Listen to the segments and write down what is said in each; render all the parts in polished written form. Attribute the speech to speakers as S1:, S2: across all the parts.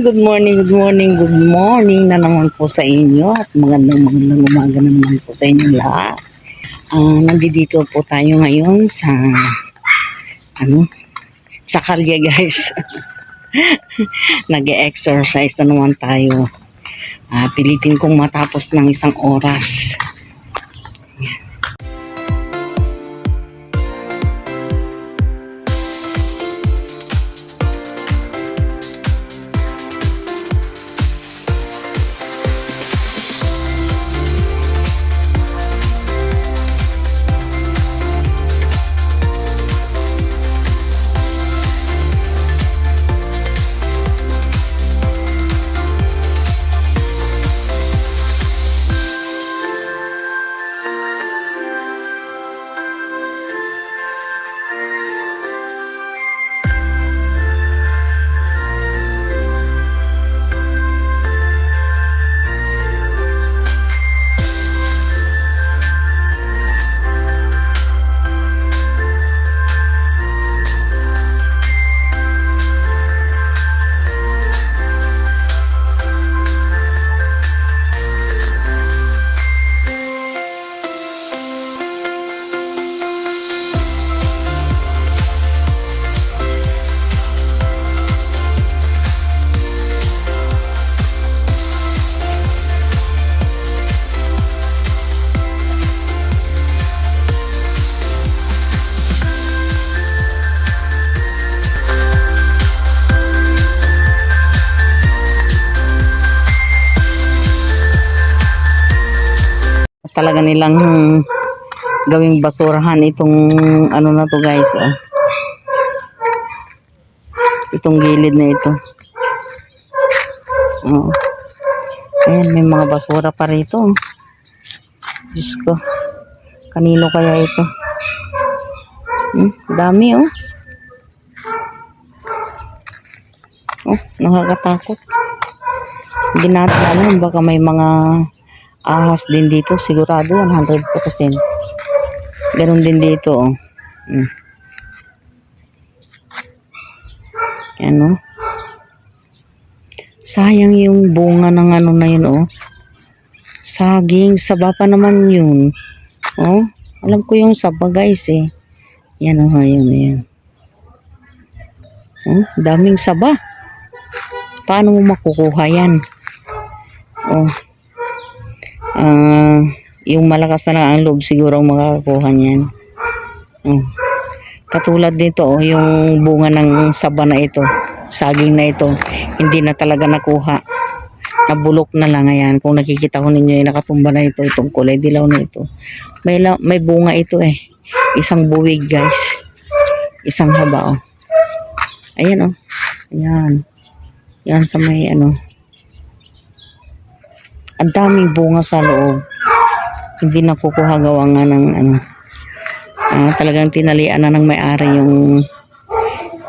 S1: good morning, good morning, good morning na naman po sa inyo at magandang umaga naman po sa inyo lahat. Nandito po tayo ngayon sa sa kalye guys. Nag-exercise na naman tayo. Pilitin kong matapos ng isang oras. Talaga nilang gawing basurahan itong na to guys, itong gilid na ito. Ayan, may mga basura pa rito. Diyos ko, kanino kaya ito? Dami nakakatakot. Hindi natin alam, baka may mga ahas din dito, sigurado 100%. Ganun din dito, Ano? Sayang yung bunga ng na yun, saging, saba pa naman yun. Alam ko yung saba guys, Yan, yan. Daming saba. Paano mo makukuha yan? Yung malakas na lang ang loob siguro ang makakakuha niyan. Katulad nito, yung bunga ng saba na ito, saging na ito, hindi na talaga nakuha. Nabulok na lang. Ayan, kung nakikita ko ninyo, yung nakatumba na ito, itong kulay dilaw na ito. May bunga ito Isang buwig guys. Isang haba Ayan Ayan. Yan sa may ang daming bunga sa loob. Hindi nakukuha gawa nga ng talagang tinalian na ng may-ari yung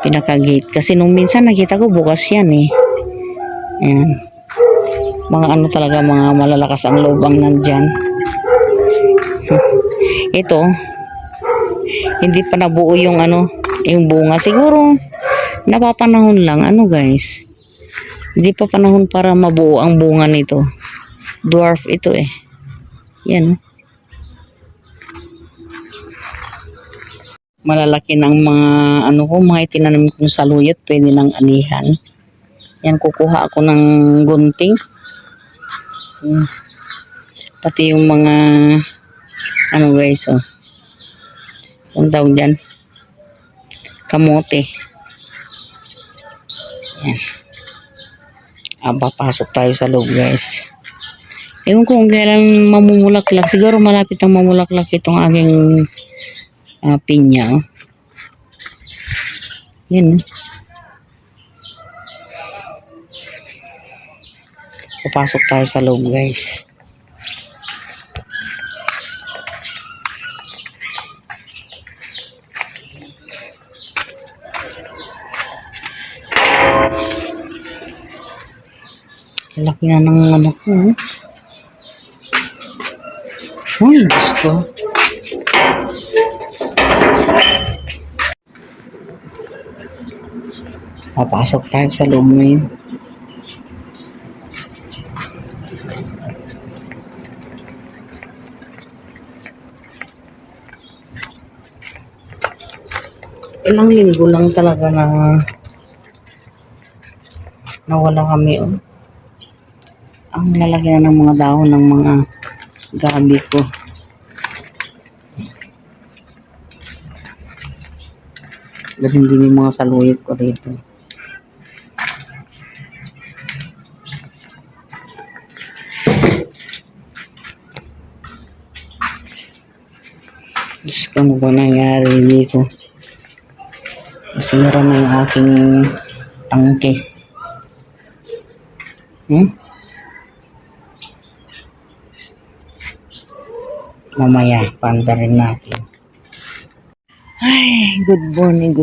S1: pinaka-gate. Kasi nung minsan nakita ko bukas yan Ayan. Mga talaga, mga malalakas ang loob ang nandyan. Ito, hindi pa nabuo yung yung bunga. Siguro napapanahon lang guys. Hindi pa panahon para mabuo ang bunga nito. Dwarf ito Yan malalaki ng mga mga itinanim kong saluyot, pwede nang anihan. Yan, kukuha ako ng gunting. Pati yung mga guys, yung tawag dyan, kamote. Yan. Papasok tayo sa loob guys. Ewan ko kung kailan mamumulaklak. Siguro malapit ang mamulaklak itong aking pinya. Yan. Papasok tayo sa loob guys. Laki na ng ko. Uy, Diyos ko. Papasok tayo sa loob ngayon. Ilang linggo lang talaga na nawala kami. Oh. Ang lalagyan ng mga dahon ng mga gabi ko. Ganun din yung mga saluyot ko rito. Diyos ko, ano ba nangyari dito? Nasira na yung aking tangke. Mamaya, panda rin natin. Ay, good morning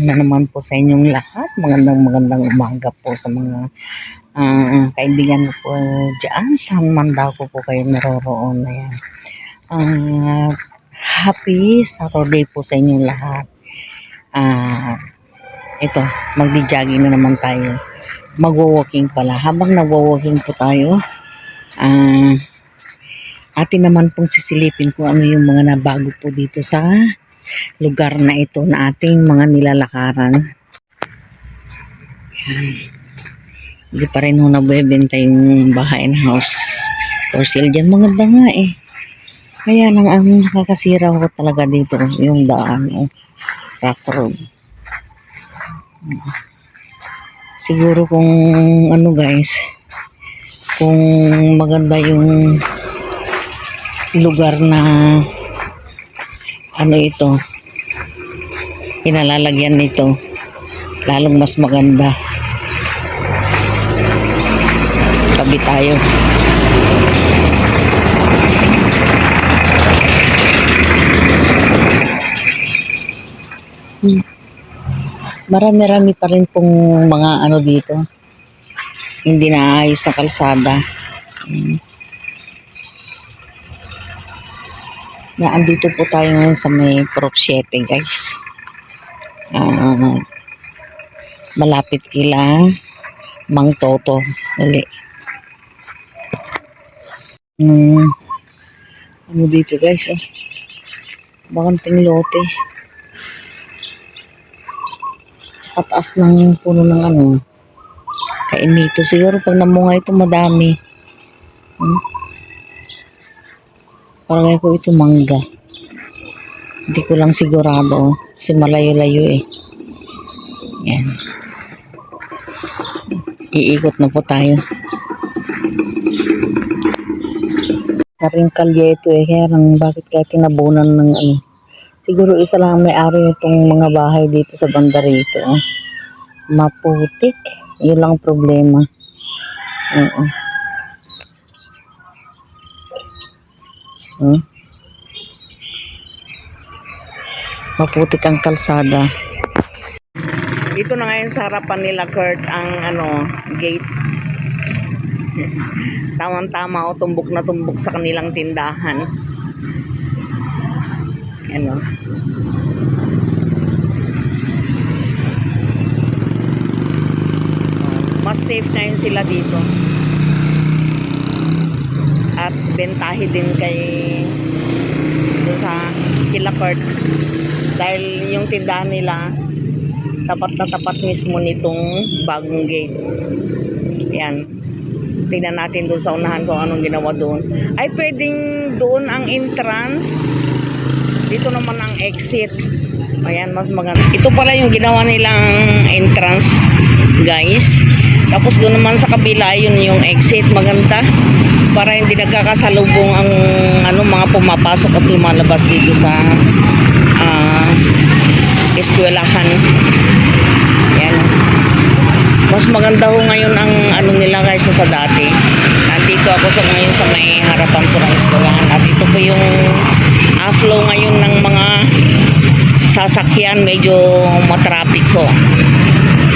S1: na naman po sa inyong lahat. Magandang umaga po sa mga kaibigan ko po dyan. Saan man daw po kayo naroroon. Ayan. Happy Saturday po sa inyong lahat. Ito, magdi-jogging na naman tayo. Magwo-walking pala. Habang nagwo-walking po tayo, atin naman pong sisilipin kung ano yung mga nabago po dito sa lugar na ito na ating mga nilalakaran. Hindi pa rin ho nabebenta yung bahay and house for sale dyan. Maganda nga eh. Kaya lang ang nakakasira ko talaga dito yung daan. Rock road. Siguro kung ano guys, kung maganda yung lugar na ano ito, pinalalagyan nito, lalong mas maganda. Tabi tayo. Marami-rami pa rin pong mga ano dito, hindi naayos sa kalsada. Andito po tayo ngayon sa may Prop 7 guys. Malapit kila Mang Toto uli. Ano dito guys, bakanting lote. Kataas ng puno ng ano, kainito. Siguro pag namunga ito madami. Parang ko ito mangga. Hindi ko lang sigurado kasi malayo-layo eh. Yan. Iikot na po tayo. Karing kalye ito eh. Kaya lang bakit kaya tinabunan ng ano. Siguro isa lang may-ari nitong mga bahay dito sa banda rito. Maputik. Yun lang problema. Maputik ang kalsada. Dito na ngayon sa harapan nila Kurt ang ano, gate. Tama-tama o tumbok na tumbok sa kanilang tindahan. Ano? Mas safe na yun sila dito. At bentahe din kay dun sa kila Kurt. Dahil yung tindahan nila tapat na tapat mismo nitong bagong gate. Yan. Tingnan natin doon sa unahan kung anong ginawa doon. Ay pwedeng doon ang entrance. Dito naman ang exit. Ayan, mas maganda. Ito pala yung ginawa nilang entrance, guys. Tapos doon naman sa kabila, yun yung exit. Maganda. Para hindi nagkakasalubong ang ano, mga pumapasok at lumalabas dito sa eskwelahan. Yan. Mas maganda ho ngayon ang ano nila guys sa dati. Nandito ako sa ngayon sa may harapan ko ng eskwelahan. At ito po yung flow ngayon ng mga sasakyan. Medyo matraffic ho.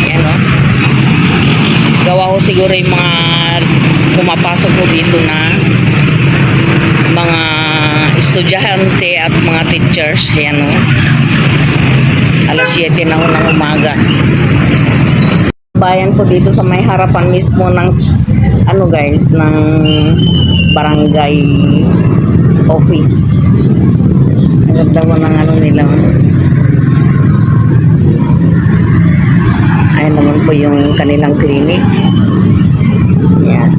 S1: Yan o. Gawa ko siguro yung mga pumapasok ko dito na mga estudyante at mga teachers. Yan o. Alas 7 na ho ng umaga. Bayan po dito sa may harapan mismo ng ano guys, ng barangay office. Ang ganda ko ng ano nila. po yung kanilang clinic. Yan.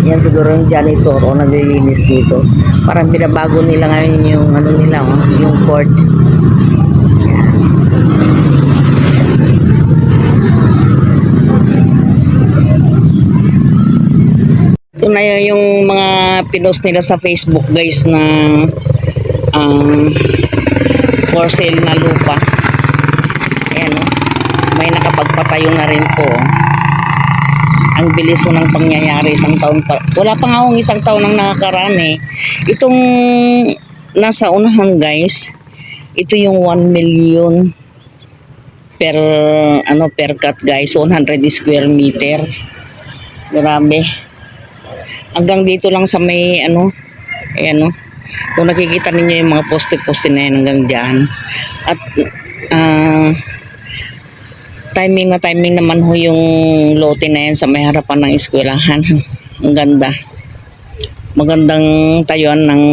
S1: Yan siguro yung janitor o naglilinis dito. Parang binabago nila ngayon yung ano nila, oh, yung court. Yan. Ito na yung mga pinost nila sa Facebook guys na for sale na lupa. Ayan o. May nakapagpatayo na rin po. Ang bilis mo ng pangyayari, isang taon pa. Wala pa nga akong isang taon nang nakakaraan eh. Itong nasa unahan guys, ito yung 1 million per per cut guys, 100 square meter. Grabe. Hanggang dito lang sa may ayan o. Kung nakikita ninyo yung mga poste-poste na yan hanggang dyan. At timing na timing naman ho yung lote na yan sa may harapan ng eskwelahan. Ang ganda. Magandang tayuan ng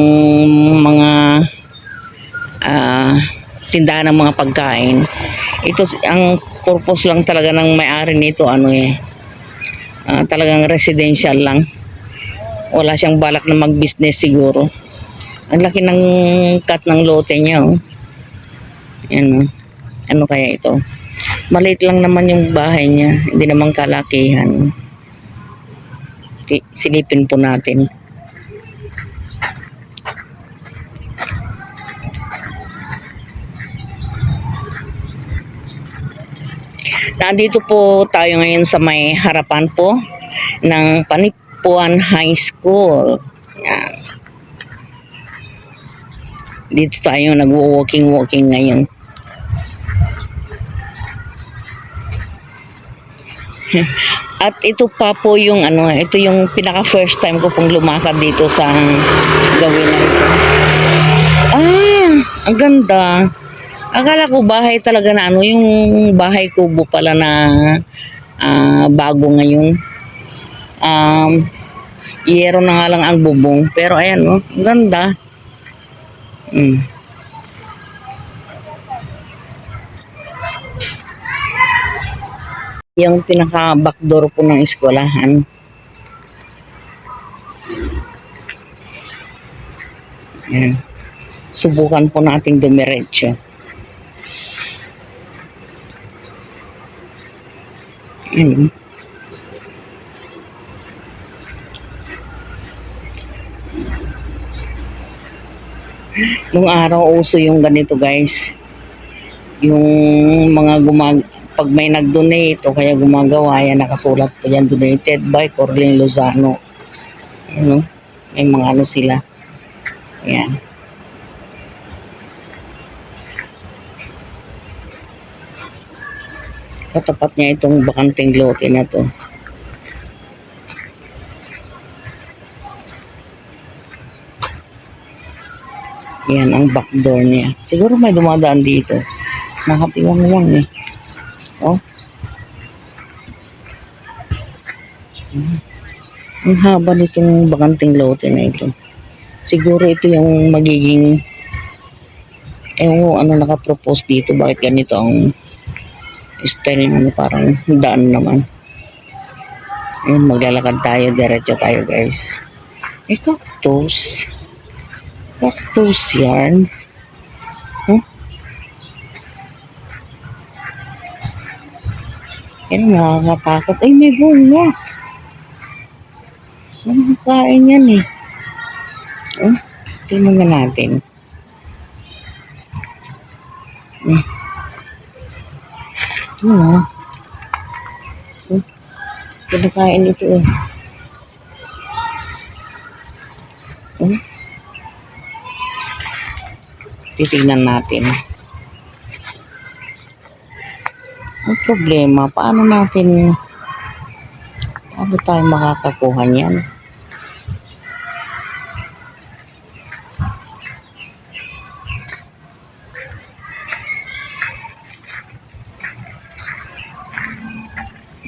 S1: mga tindahan ng mga pagkain. Ito ang purpose lang talaga ng may-ari nito talagang residential lang. Wala siyang balak na mag-business siguro. Ang laki ng cut ng lote niya oh. Yan, ano kaya ito? Maliit lang naman yung bahay niya, hindi naman kalakihan. Silipin po natin. Nandito po tayo ngayon sa may harapan po ng Panipuan High School. Yan. Dito tayo nag-walking ngayon. At ito pa po yung ito yung pinaka first time ko pong lumakad dito sa gawin na ito. Ang ganda. Akala ko bahay talaga na yung bahay kubo pala na bago ngayon. Yero na nga lang ang bubong. Pero ayan ang ganda. Yung pinaka backdoor po ng eskwelahan. Ayan. Subukan po nating dumiretso. Ayan. Nung araw uso yung ganito guys, yung mga pag may nag-donate o kaya gumagawa yan, nakasulat po yan, donated by Corlin Lozano. May mga sila. Ayan. Katapat niya itong bakanting lote na to. Yan ang back door niya. Siguro may dumadaan dito. Nakatiwang-wang eh. Oh. Ang haba nitong bakanting lote na ito. Siguro ito yung magiging naka-propose dito. Bakit ganito ang style parang daan naman. Ayun, maglalakad tayo. Diretso tayo guys. Cactus. Cactus yan. Yan, nakakatakot. Ay, may bunga. Nakakain yan eh. Tingnan na natin. Kinakain ito eh. Titignan natin. Ang problema, paano tayo makakakuha niyan?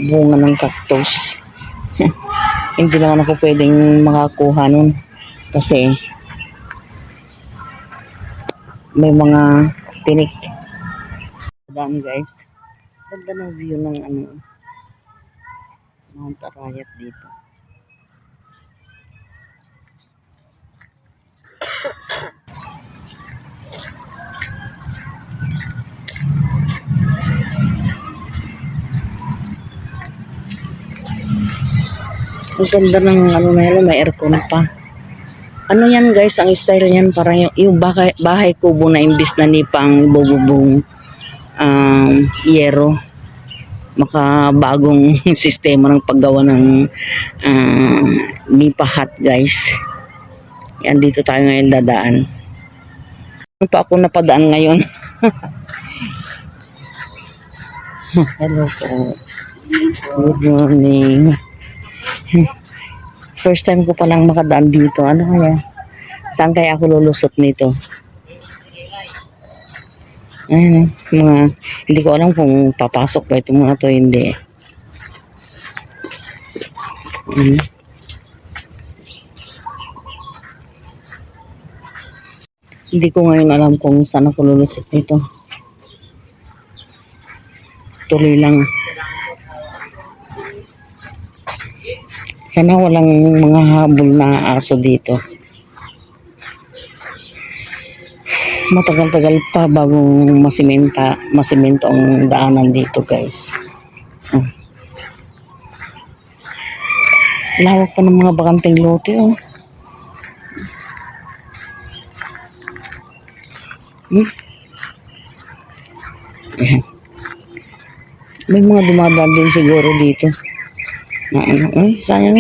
S1: Bunga ng cactus. Hindi naman ako pwedeng makakuha nun kasi may mga tinik. Daan guys. Ganda ng view ng Mount Arayat dito. Ang ganda ng ano na yun, may aircon pa. Ano yan guys, ang style yan parang yung bahay kubo na imbis na nipang bububong yero. Makabagong sistema ng paggawa ng nipa hut guys. Yan, dito tayo ngayon dadaan. Ano pa ako napadaan ngayon? Hello po. Good morning. First time ko palang makadaan dito. Ano kaya? Saan kaya ako lulusot nito? Ayun, hindi ko alam kung papasok ba itong mga to, hindi. Hindi ko ngayon alam kung saan ako lulusot nito. Tuloy lang. Sana walang mga habol na aso dito. Matagal-tagal pa bago masimento ang daanan dito guys. Lawak pa ng mga bakanteng lote oh. May mga dumadaan din siguro dito. Na ano, sayang.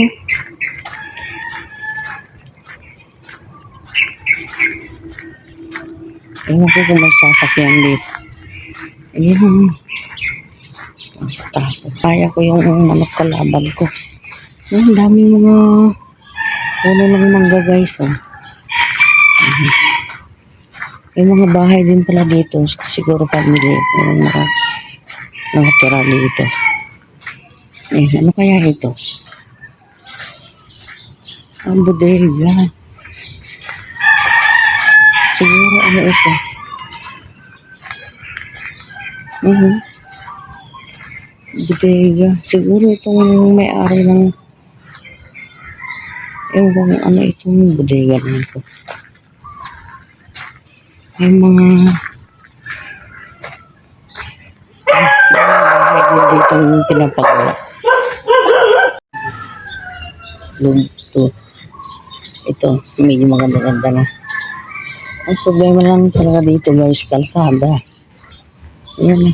S1: Ewan ko kung may sasakyan dito. Ayun. Tapos, kaya ko yung manok kalaban ko. Ang dami mga ano lang mangga guys. Oh. May mga bahay din pala dito. Siguro family. Yung nakatira dito. Ano kaya ito? Ang bodega. Siguro ano ito? Bodega. Siguro itong may-ari ng ewan ano itong bodega na ito. May mga bahay dito yung pinapagawa. Ito, medyo maganda-ganda na. Ang problema lang talaga dito guys, kalsada. Ayan na.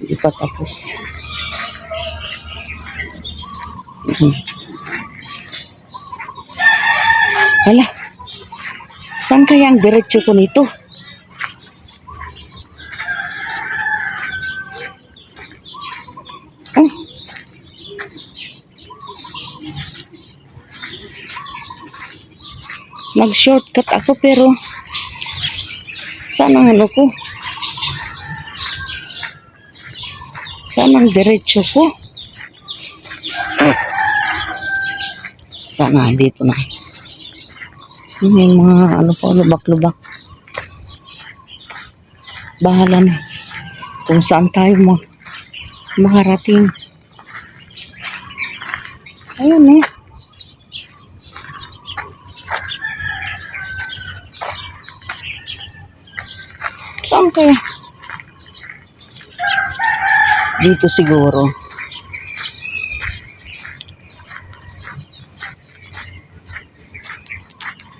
S1: Hindi pa tapos. Hala. Saan kaya ang diretso ko nito? Oh. Nag-shortcut ako pero saan ang ano ko? Saan ang diretso ko? Sana dito na. May mga ano pa, lubak-lubak. Bahala na. Kung saan tayo makarating. Ayun eh. Saan kaya? Dito siguro.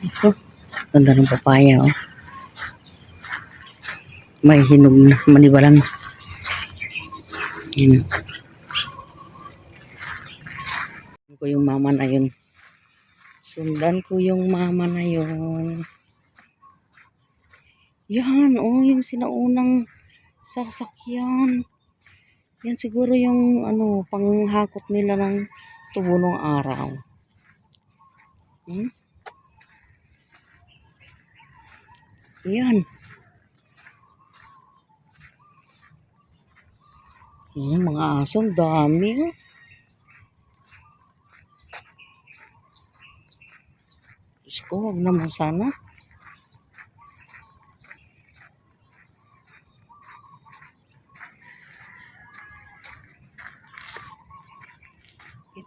S1: Ito. Ganda ng papaya oh. May hinog na manibalang. Yan. Ko yung mama na yun. Sundan ko yung mama na yun. Yan, oh, yung sinaunang sasakyan. Yan siguro yung ano, panghakot nila ng tubo ng araw. Yan. Yan, mga aso, dami. Oh. Diyos ko, huwag naman sana.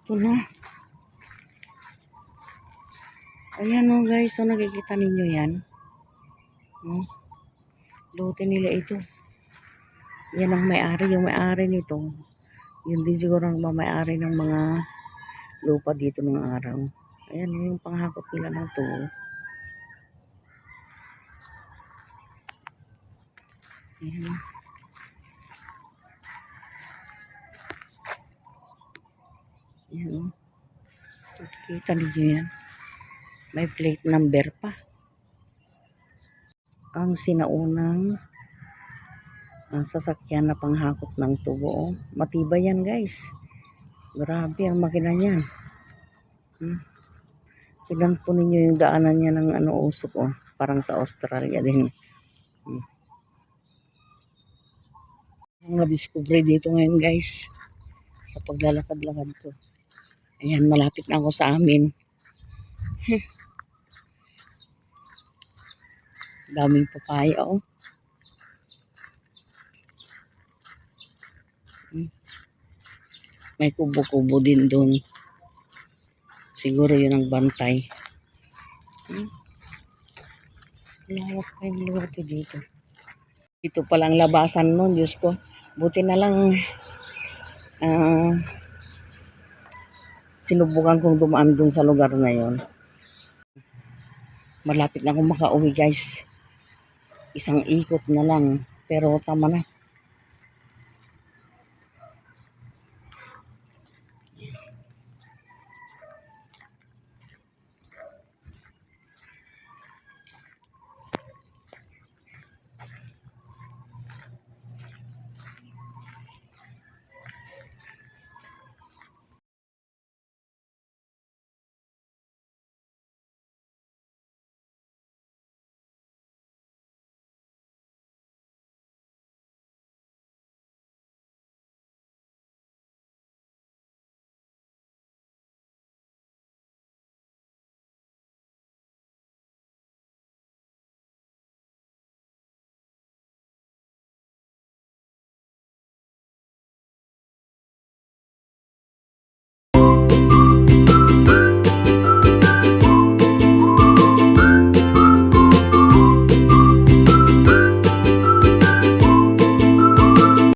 S1: Ito na. Ayan o guys, so nakikita ninyo yan. Lote nila ito. Yan ang may-ari, yung may-ari nito. Yun din siguro ang may-ari ng mga lupa dito ng araw. Ayan yung panghakot nila ng tubo. Ayan. Ayan. Kita ninyo yan. May plate number pa. Ang sinaunang sasakyan na panghakot ng tubo. Matibay yan guys. Grabe ang makina niyan. Tignan po ninyo yung daanan niya ng usok oh. Parang sa Australia din. Ang na-discover dito ngayon guys. Sa paglalakad-lakad ko. Ayan, malapit na ako sa amin. Daming papaya oh. May kubo-kubo din doon. Siguro yun ang bantay. Lawak pa yung lote dito. Ito palang labasan nun, Diyos ko. Buti na lang sinubukan kong dumaan dun sa lugar na yon. Malapit na akong makauwi guys. Isang ikot na lang. Pero tama na.